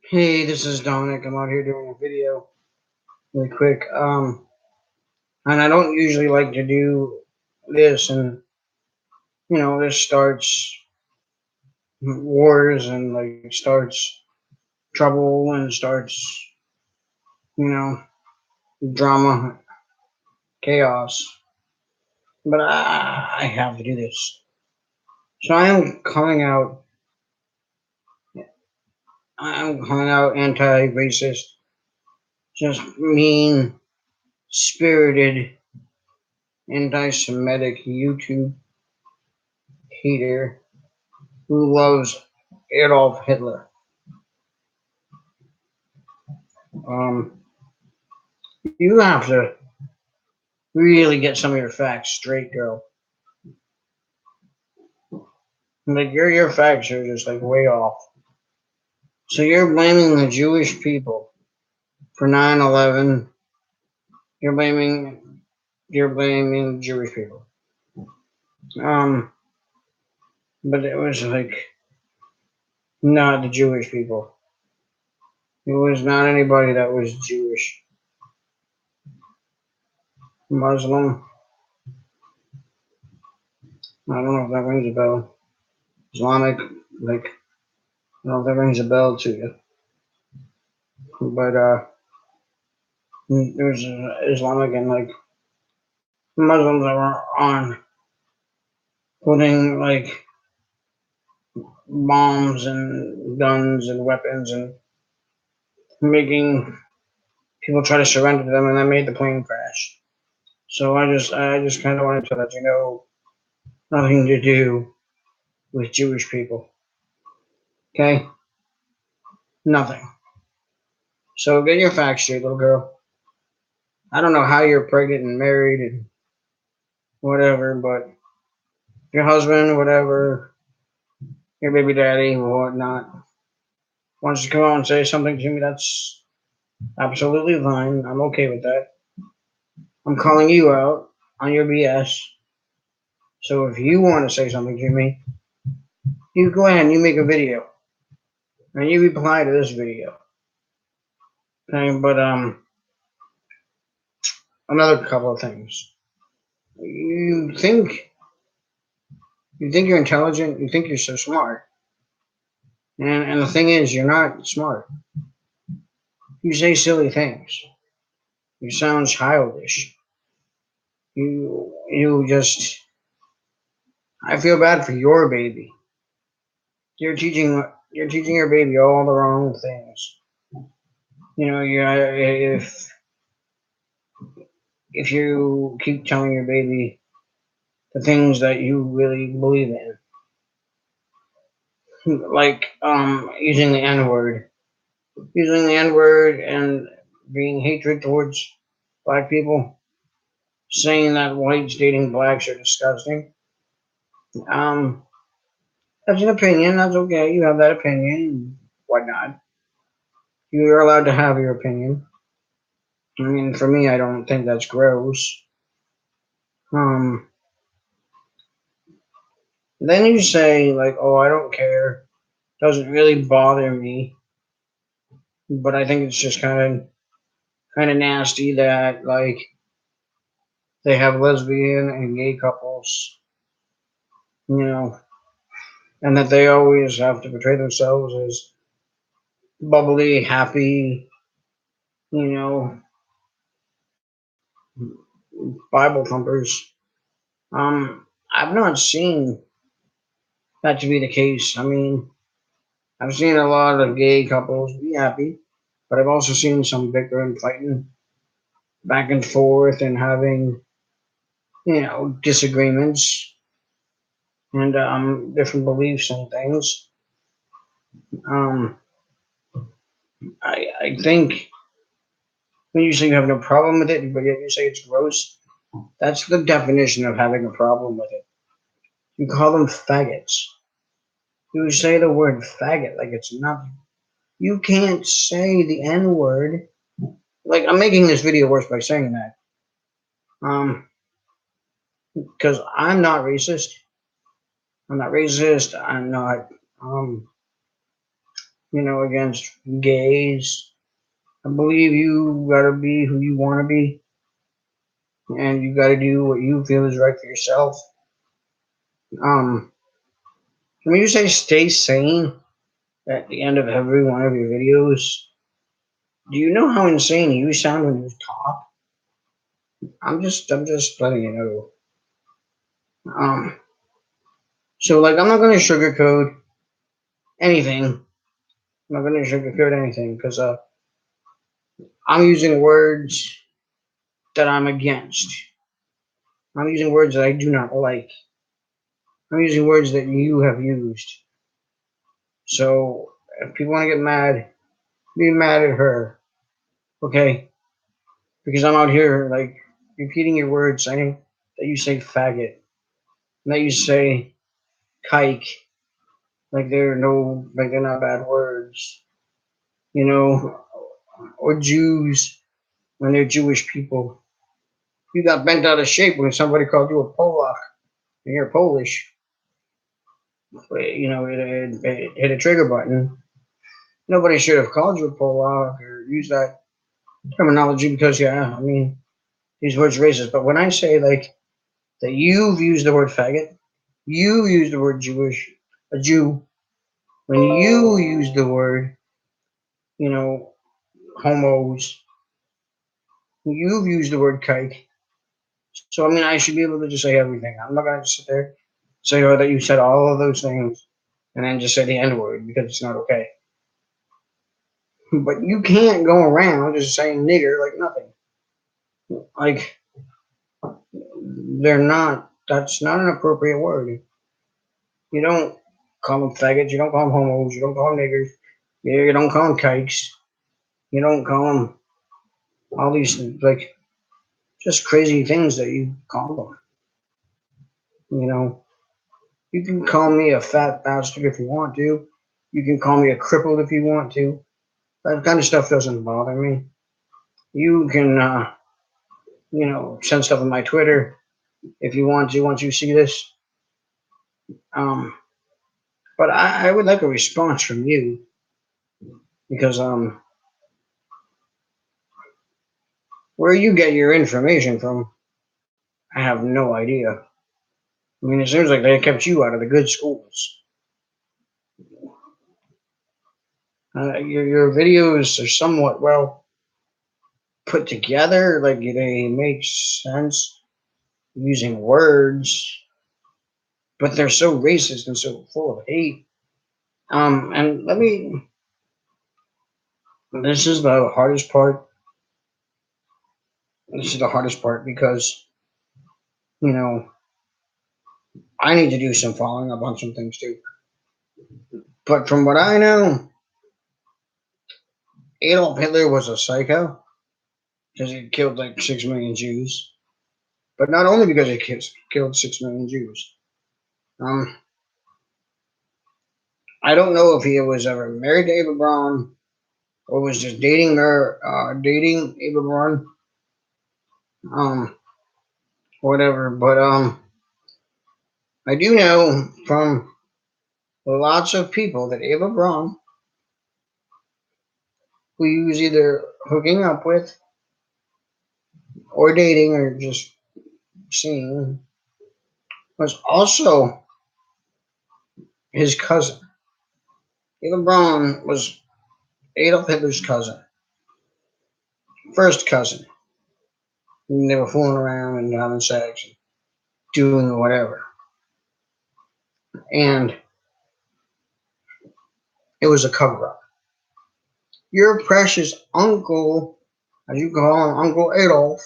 Hey, this is Dominic. I'm out here doing a video really quick. And I don't usually like to do this, and this starts wars and like starts trouble and starts you know drama, chaos. But I have to do this, so I am calling out anti-racist, just mean spirited anti-Semitic YouTube hater who loves Adolf Hitler. Um, you have to really get some of your facts straight, girl. Like your facts are just like way off. So you're blaming the Jewish people for 9/11. You're blaming Jewish people. Um, but it was like not the Jewish people. It was not anybody that was Jewish, Muslim. I don't know if that rings a bell. Islamic, like I don't know if that rings a bell to you. But there was Islamic and like Muslims that were on putting like bombs and guns and weapons and making people try to surrender to them, and that made the plane crash. So I just kind of wanted to let you know nothing to do with Jewish people. Okay, nothing. So get your facts straight, little girl. I don't know how you're pregnant and married and whatever, but your husband, whatever, your baby daddy, or whatnot, wants to come out and say something to me, that's absolutely fine. I'm okay with that. I'm calling you out on your BS. So if you want to say something to me, you go ahead and you make a video and you reply to this video. Okay, but another couple of things. You think you're intelligent. You think you're so smart, and the thing is, you're not smart. You say silly things. You sound childish. You just. I feel bad for your baby. You're teaching your baby all the wrong things. If you keep telling your baby the things that you really believe in, like using the N word and being hatred towards black people, saying that whites dating blacks are disgusting. Um, that's an opinion. That's okay. You have that opinion. Whatnot. You're allowed to have your opinion. I mean, for me, I don't think that's gross. Um, then you say like, "Oh, I don't care. Doesn't really bother me." But I think it's just kind of nasty that like they have lesbian and gay couples, you know, and that they always have to portray themselves as bubbly, happy, you know, Bible thumpers. I've not seen that to be the case. I mean, I've seen a lot of gay couples be happy, but I've also seen some bickering, fighting back and forth, and having disagreements and different beliefs and things. Um, I think when you say you have no problem with it, but yet you say it's gross, that's the definition of having a problem with it. You call them faggots. You say the word faggot like it's nothing. You can't say the N word. Like, I'm making this video worse by saying that. Because I'm not racist. I'm not racist. I'm not, um, against gays. I believe you gotta be who you want to be, and you gotta do what you feel is right for yourself. Um, when you say stay sane at the end of every one of your videos, do you know how insane you sound when you talk? I'm just letting you know. So like, I'm not gonna sugarcoat anything. I'm not gonna sugarcoat anything because I'm using words that I'm against. I'm using words that I do not like. I'm using words that you have used. So if people want to get mad, be mad at her, okay? Because I'm out here like repeating your words, saying that you say faggot, and that you say kike, like they're not bad words, or Jews when they're Jewish people. You got bent out of shape when somebody called you a Polak and you're Polish. It hit a trigger button. Nobody should have called you a Polak or used that terminology because, yeah, I mean, these words are racist. But when I say, like, that you've used the word faggot, you use the word Jewish, a Jew, when you use the word, you know, homos, you've used the word kike. So, I mean, I should be able to just say everything. I'm not going to sit there say, oh, that you said all of those things and then just say the N word because it's not okay. But you can't go around just saying nigger like nothing. Like, that's not an appropriate word. You don't call them faggots, you don't call them homos, you don't call them niggers, you don't call them kikes, you don't call them all these, like, just crazy things that you call them. You know, you can call me a fat bastard if you want to. You can call me a crippled if you want to. That kind of stuff doesn't bother me. You can, send stuff on my Twitter if you want to once you see this. Um, but I would like a response from you because where you get your information from, I have no idea. I mean, it seems like they kept you out of the good schools. Your videos are somewhat well put together, like they make sense using words, but they're so racist and so full of hate. And this is the hardest part. This is the hardest part because, you know, I need to do some following up on some things too. But from what I know, Adolf Hitler was a psycho because he killed like 6 million Jews. But not only because he killed 6 million Jews. Um, I don't know if he was ever married to Ava Braun or was just dating Ava Braun, um, whatever. But I do know from lots of people that Ava Braun, who he was either hooking up with or dating or just seeing, was also his cousin. Ava Braun was Adolf Hitler's cousin, first cousin. They were fooling around and having sex and doing whatever. And it was a cover up. Your precious uncle, as you call him, Uncle Adolf,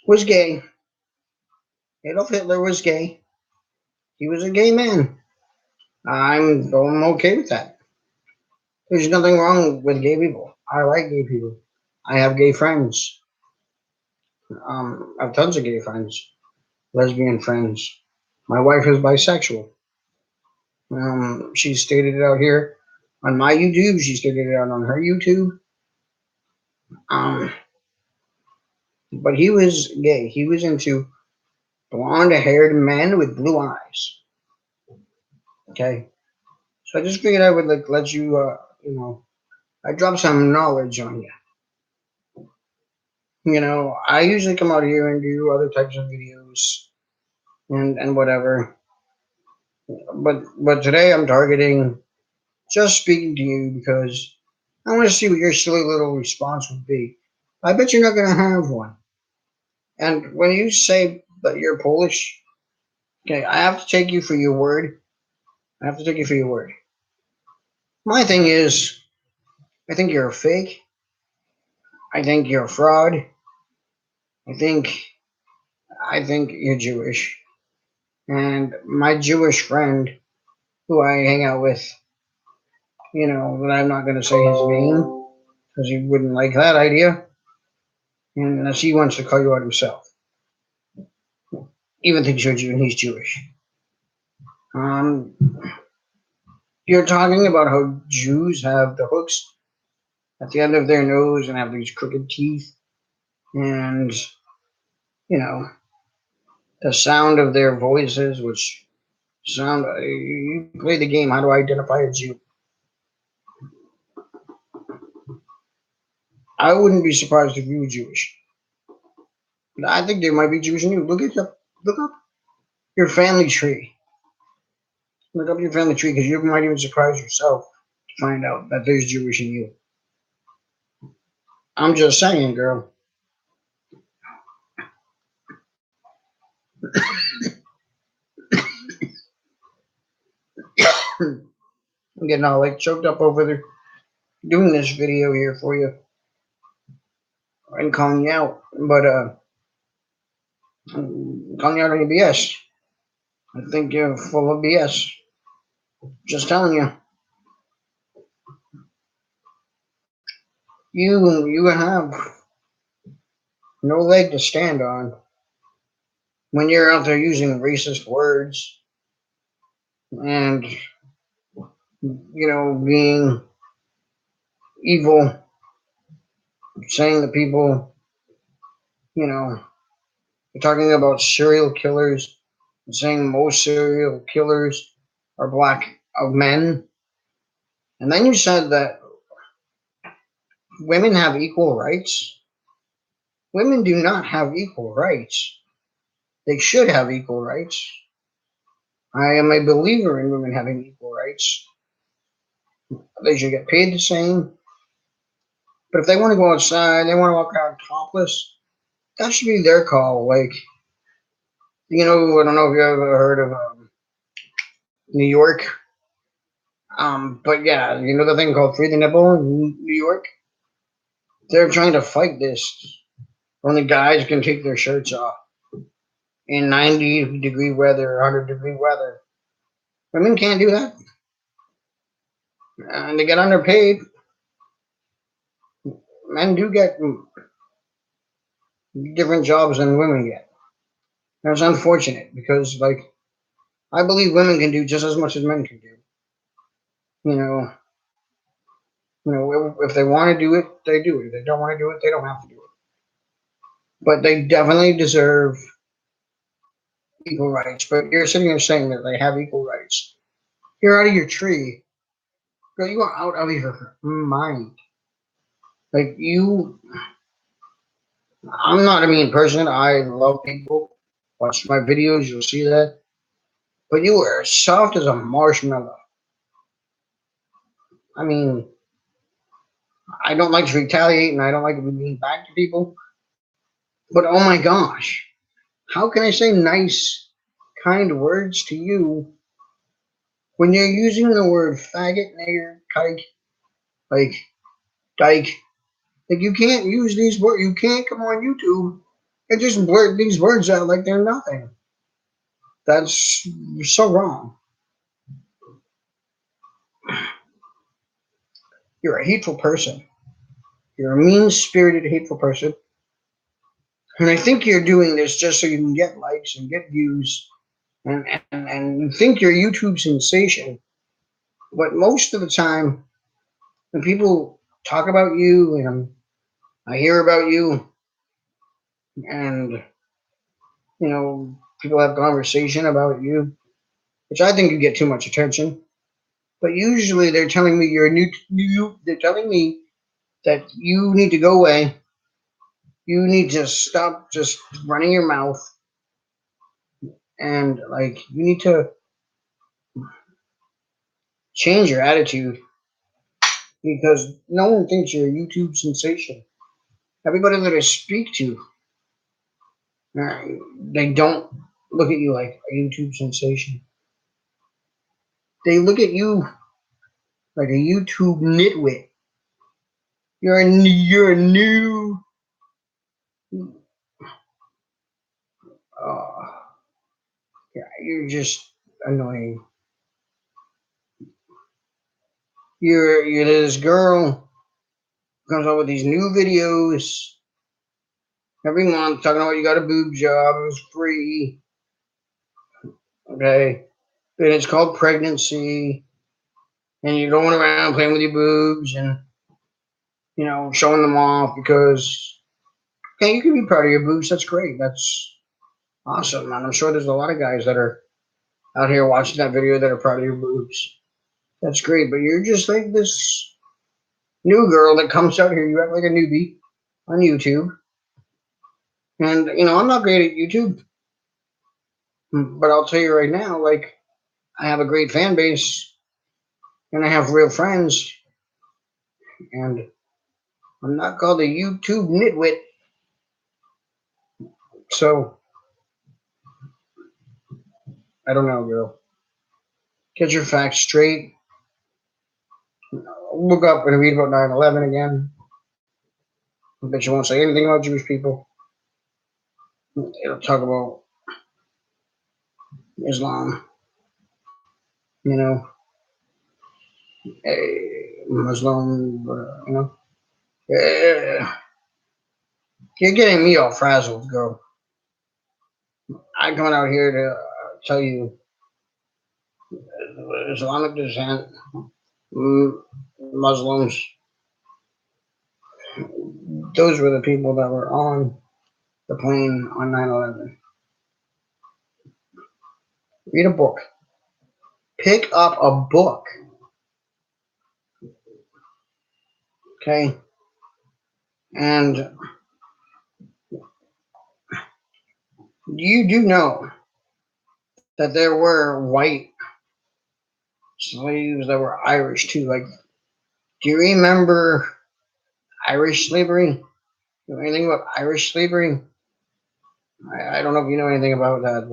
was gay. Adolf Hitler was gay. He was a gay man. I'm okay with that. There's nothing wrong with gay people. I like gay people. I have gay friends. I have tons of gay friends, lesbian friends. My wife is bisexual. She stated it out here on my YouTube. She stated it out on her YouTube. Um, but he was gay. He was into blonde-haired men with blue eyes. Okay, So I just figured I would let you, I drop some knowledge on you. I usually come out here and do other types of videos and whatever. But today I'm targeting just speaking to you because I want to see what your silly little response would be. I bet you're not going to have one. And when you say that you're Polish, okay, I have to take you for your word. I have to take you for your word. My thing is, I think you're a fake. I think you're a fraud. I think I think you're Jewish. And my Jewish friend, who I hang out with, but I'm not going to say his name because he wouldn't like that idea, and unless he wants to call you out himself, even thinks you're Jew and he's Jewish. Um, you're talking about how Jews have the hooks at the end of their nose and have these crooked teeth, and you know the sound of their voices, which sound. You play the game. How do I identify a Jew? I wouldn't be surprised if you were Jewish. I think there might be Jewish in you. Look up your family tree. Look up your family tree because you might even surprise yourself to find out that there's Jewish in you. I'm just saying, girl. I'm getting all choked up over there doing this video here for you and calling you out. But I'm calling you out on your BS. I think you're full of BS. Just telling you. You have no leg to stand on when you're out there using racist words and being evil, saying that people, you're talking about serial killers, and saying most serial killers are black men, and then you said that women have equal rights. Women do not have equal rights. They should have equal rights. I am a believer in women having equal rights. They should get paid the same. But if they want to go outside, they want to walk around topless, that should be their call. I don't know if you ever heard of New York. But yeah, the thing called Free the Nipple in New York? They're trying to fight this. Only guys can take their shirts off in 90-degree weather, 100-degree weather. Women can't do that. And they get underpaid. Men do get different jobs than women get. That's unfortunate because, I believe women can do just as much as men can do. You know, if they want to do it, they do it. If they don't want to do it, they don't have to do it. But they definitely deserve equal rights. But you're sitting there saying that they have equal rights. You're out of your tree. Girl, you are out of your mind. I'm not a mean person. I love people. Watch my videos, you'll see that. But you are soft as a marshmallow. I mean, I don't like to retaliate and I don't like to be mean back to people. But oh my gosh, how can I say nice, kind words to you when you're using the word faggot, nigger, kike, like dyke? You can't use these words. You can't come on YouTube and just blurt these words out like they're nothing. That's so wrong. You're a hateful person. You're a mean-spirited, hateful person. And I think you're doing this just so you can get likes and get views and you think you're a YouTube sensation. But most of the time, when people talk about you and I hear about you and, people have conversation about you, which I think you get too much attention. But usually they're telling me you're new. They're telling me that you need to go away. You need to stop just running your mouth, and like you need to change your attitude because no one thinks you're a YouTube sensation. Everybody that I speak to, they don't look at you like a YouTube sensation. They look at you like a YouTube nitwit. You're a new. Uh, yeah, you're just annoying. You're this girl who comes out with these new videos every month talking about you got a boob job, it was free. Okay. And it's called pregnancy. And you're going around playing with your boobs and, showing them off because, okay, you can be proud of your boobs. That's great. That's awesome. And I'm sure there's a lot of guys that are out here watching that video that are proud of your boobs. That's great. But you're just like this new girl that comes out here. You act like a newbie on YouTube. And, I'm not great at YouTube. But I'll tell you right now, like, I have a great fan base and I have real friends. And I'm not called a YouTube nitwit. So, I don't know, girl. Get your facts straight. Look up and read about 9/11 again. I bet you won't say anything about Jewish people. It'll talk about Islam, you know, Muslim, Uh, you're getting me all frazzled, girl. I'm coming out here to tell you Islamic descent, Muslims, those were the people that were on the plane on 9/11. Read a book. Pick up a book. Okay? And you do know that there were white slaves that were Irish too. Like, do you remember Irish slavery? You know anything about Irish slavery? I don't know if you know anything about that,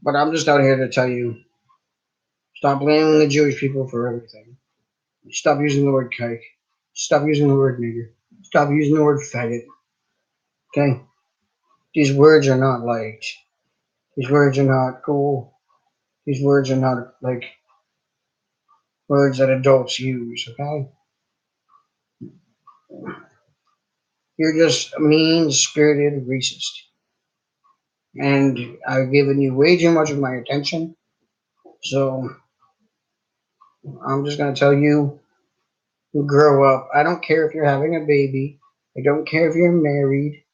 but I'm just out here to tell you, stop blaming the Jewish people for everything. Stop using the word kike. Stop using the word nigger. Stop using the word faggot. Okay? These words are not liked. These words are not cool. These words are not like words that adults use, okay? You're just a mean-spirited racist. And I've given you way too much of my attention. So I'm just going to tell you, grow up. I don't care if you're having a baby. I don't care if you're married.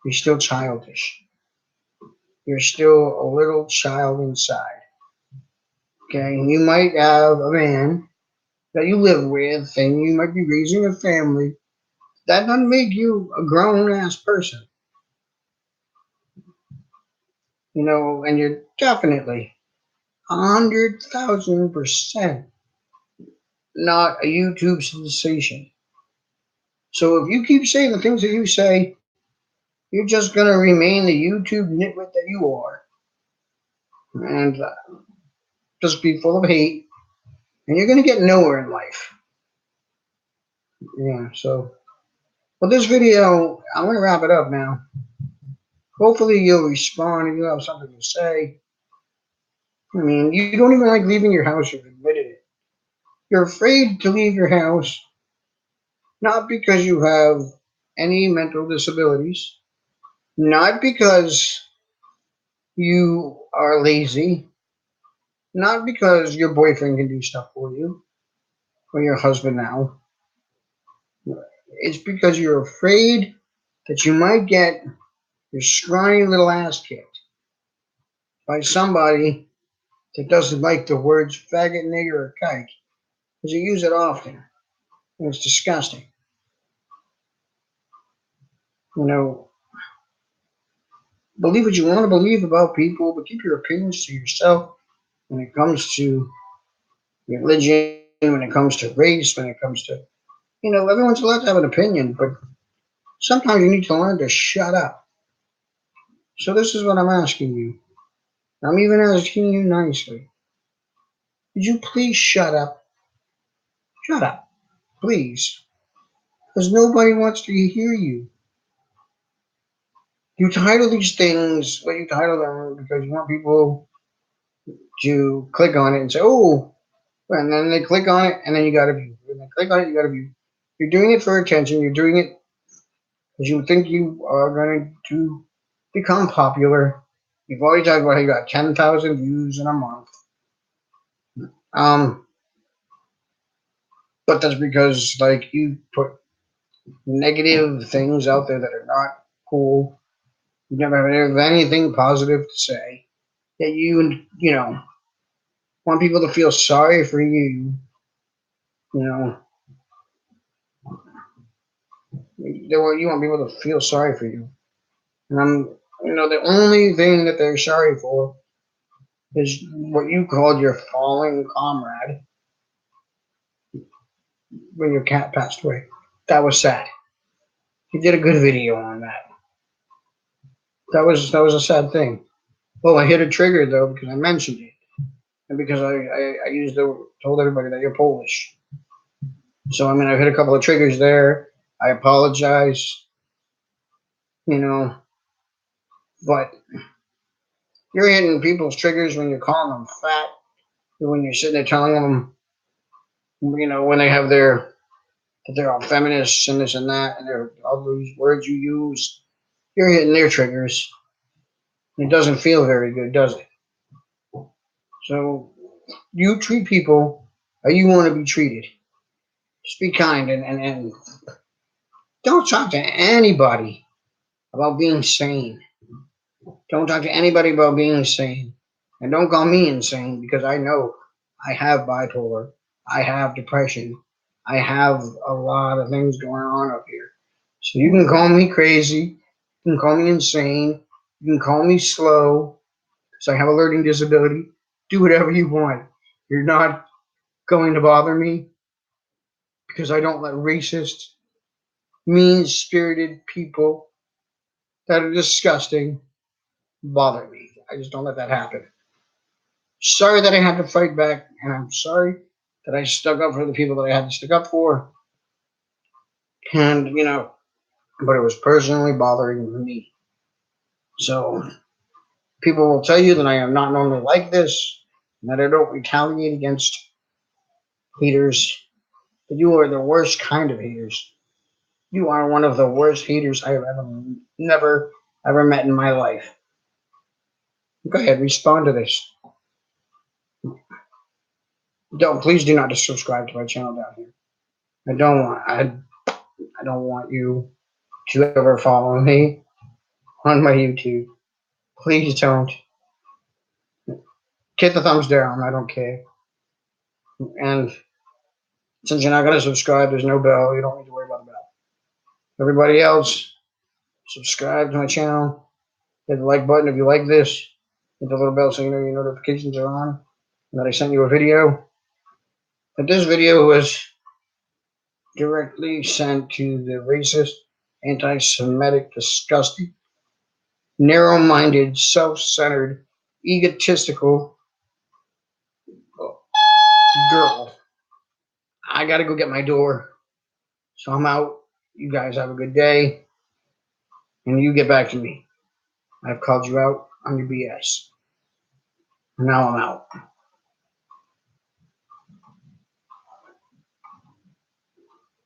You're still childish. You're still a little child inside. Okay? You might have a man that you live with and you might be raising a family. That doesn't make you a grown-ass person. And you're definitely 100,000% not a YouTube sensation. So if you keep saying the things that you say, you're just going to remain the YouTube nitwit that you are. And just be full of hate. And you're going to get nowhere in life. Yeah, so. Well, this video, I'm going to wrap it up now. Hopefully you'll respond and you'll have something to say. I mean, you don't even like leaving your house, you've admitted it. You're afraid to leave your house, not because you have any mental disabilities, not because you are lazy, not because your boyfriend can do stuff for you, or your husband now. It's because you're afraid that you might get your scrawny little ass kicked by somebody that doesn't like the words faggot, nigger, or kike, because you use it often, and it's disgusting. You know, believe what you want to believe about people, but keep your opinions to yourself when it comes to religion, when it comes to race, when it comes to, everyone's allowed to have an opinion, but sometimes you need to learn to shut up. So this is what I'm asking you. I'm even asking you nicely. Would you please shut up? Shut up, please. Because nobody wants to hear you. You title these things what you title them because you want people to click on it and say, oh, and then they click on it and then you got to view. When they click on it, you got to view. You're doing it for attention. You're doing it because you think you are going to become popular. You've already talked about how you got 10,000 views in a month. Um, but that's because like you put negative things out there that are not cool. You never have anything positive to say. That you want people to feel sorry for you. You know, you want people to feel sorry for you. And the only thing that they're sorry for is what you called your fallen comrade when your cat passed away. That was sad. He did a good video on that. That was a sad thing. Well, I hit a trigger though because I mentioned it, and because I told everybody that you're Polish. So I've hit a couple of triggers there. I apologize. You know, but you're hitting people's triggers when you're calling them fat, when you're sitting there telling them, when they have that they're all feminists and this and that, and they're all those words you use. You're hitting their triggers. It doesn't feel very good, does it? So you treat people how you want to be treated. Just be kind and don't talk to anybody about being sane. Don't talk to anybody about being sane. And don't call me insane because I know I have bipolar. I have depression. I have a lot of things going on up here. So you can call me crazy. You can call me insane. You can call me slow because I have a learning disability. Do whatever you want. You're not going to bother me because I don't let racist, mean-spirited people that are disgusting bother me. I just don't let that happen. Sorry that I had to fight back, and I'm sorry that I stuck up for the people that I had to stick up for. And, but it was personally bothering me. So, people will tell you that I am not normally like this, and that I don't retaliate against haters. But you are the worst kind of haters. You are one of the worst haters I have ever met in my life. Go ahead, respond to this. Please do not subscribe to my channel down here. I don't want you to ever follow me on my YouTube. Please don't. Hit the thumbs down. I don't care. And since you're not going to subscribe, there's no bell. You don't need to worry about the bell. Everybody else, subscribe to my channel. Hit the like button if you like this. Hit the little bell so you know your notifications are on. And that I sent you a video. But this video was directly sent to the racist, anti-Semitic, disgusting, narrow-minded, self-centered, egotistical girl. I gotta go get my door. So I'm out. You guys have a good day. And you get back to me. I've called you out on your BS. Now I'm out.